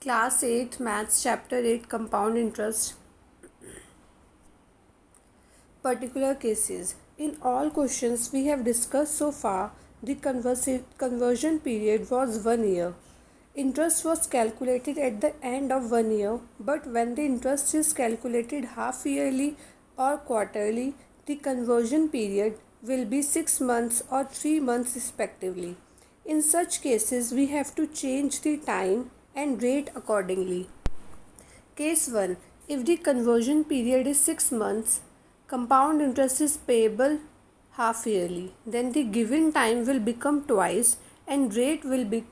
Class 8 Maths Chapter 8 Compound Interest. Particular cases. In all questions we have discussed so far, the conversion period was 1 year. Interest was calculated at the end of 1 year, but when the interest is calculated half yearly or quarterly, the conversion period will be 6 months or 3 months respectively. In such cases, we have to change the time and rate accordingly. Case 1. If the conversion period is 6 months, compound interest is payable half yearly. Then the given time will become twice and rate will be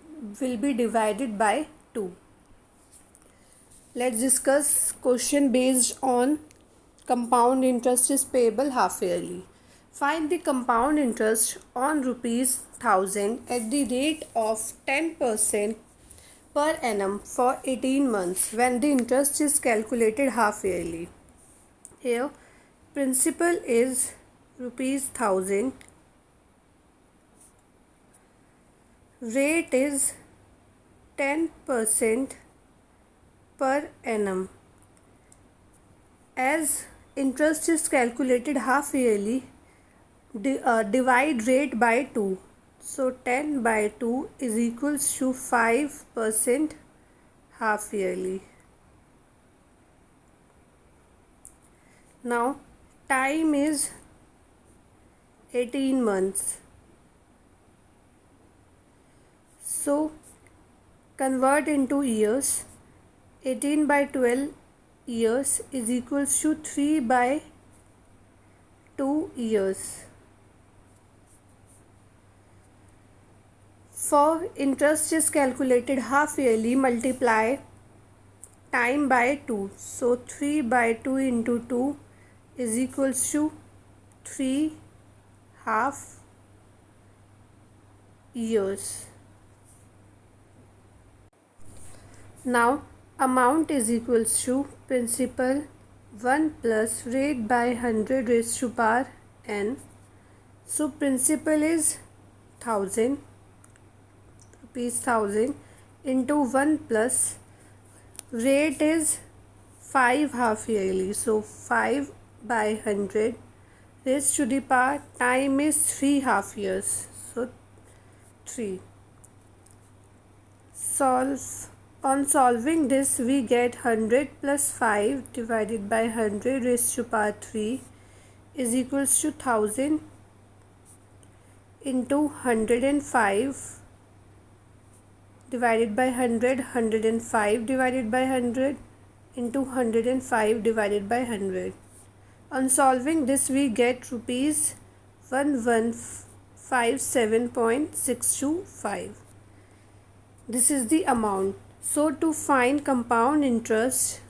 divided by 2. Let's discuss question based on compound interest is payable half yearly. Find the compound interest on rupees 1000 at the rate of 10% per annum for 18 months when the interest is calculated half yearly. Here, principal is rupees 1000, rate is 10% per annum. As interest is calculated half yearly, divide rate by 2. So 10 by 2 is equals to 5% half yearly. Now time is 18 months. So convert into years. 18 by 12 years is equals to 3 by 2 years. For interest is calculated half yearly, multiply time by 2. So 3 by 2 into 2 is equals to 3 half years. Now amount is equals to principal 1 plus rate by 100 raised to power n. So principal is 1000 rupees 1000 into 1 plus rate is 5 half yearly. So 5 by 100 raised to the power time is 3 half years. So 3. On solving this, we get 100 plus 5 divided by 100 raised to power 3 is equals to 1000 into 105 divided by 100, 105 divided by 100 into 105 divided by 100. On solving this, we get rupees 1157.625. This is the amount. So to find compound interest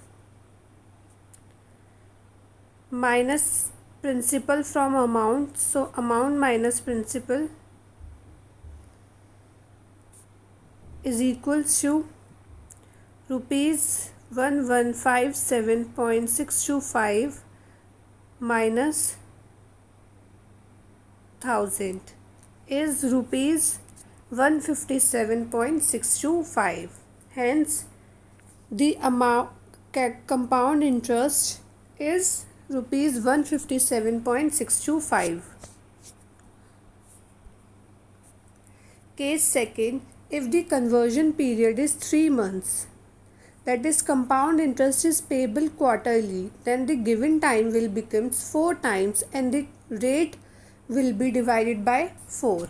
minus principal from amount, so amount minus principal is equals to rupees 1157.625 minus 1000 is rupees 157.625. Hence, the amount compound interest is rupees 157.625. Case second, if the conversion period is 3 months, that is compound interest is payable quarterly, then the given time will become 4 times and the rate will be divided by 4.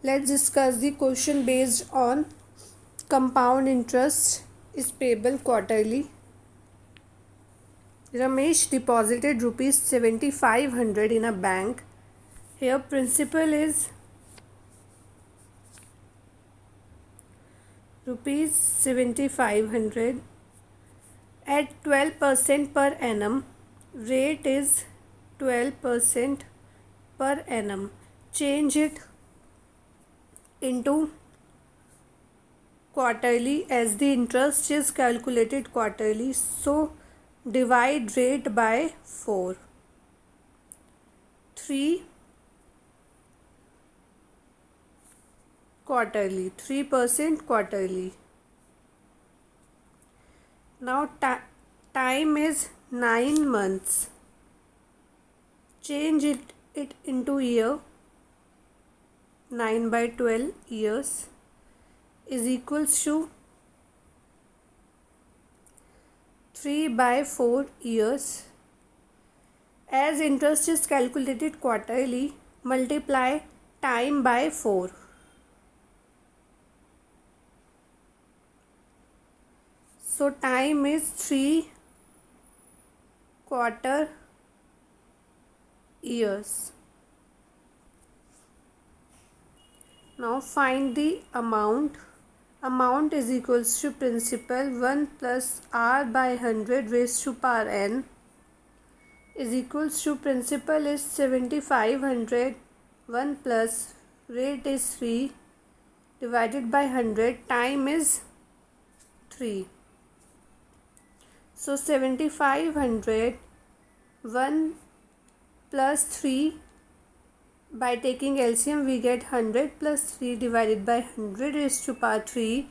Let's discuss the question based on compound interest is payable quarterly. Ramesh deposited rupees 7500 in a bank. Here principal is rupees 7500 at 12% per annum. Rate is 12% per annum. Change it into quarterly as the interest is calculated quarterly. So divide rate by 4. 3 quarterly, 3% quarterly. Now time is 9 months. Change it into year. 9 by 12 years is equals to 3 by 4 years. As interest is calculated quarterly, multiply time by 4. So time is 3 quarter years. Now find the amount. Amount is equals to principal 1 plus r by 100 raised to power n is equals to principal is 7500, 1 plus rate is 3 divided by 100, time is 3. So 7500, 1 plus 3, by taking LCM we get 100 plus 3 divided by 100 raised to power 3.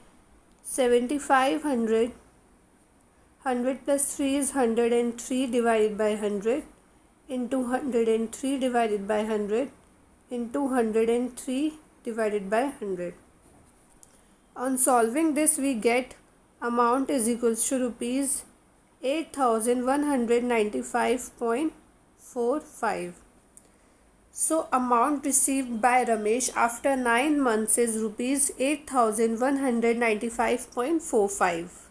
7500, 100 plus 3 is 103 divided by 100 into 103 divided by 100 into 103 divided by 100. On solving this we get amount is equals to rupees 8195.45. So amount received by Ramesh after 9 months is rupees 8195.45.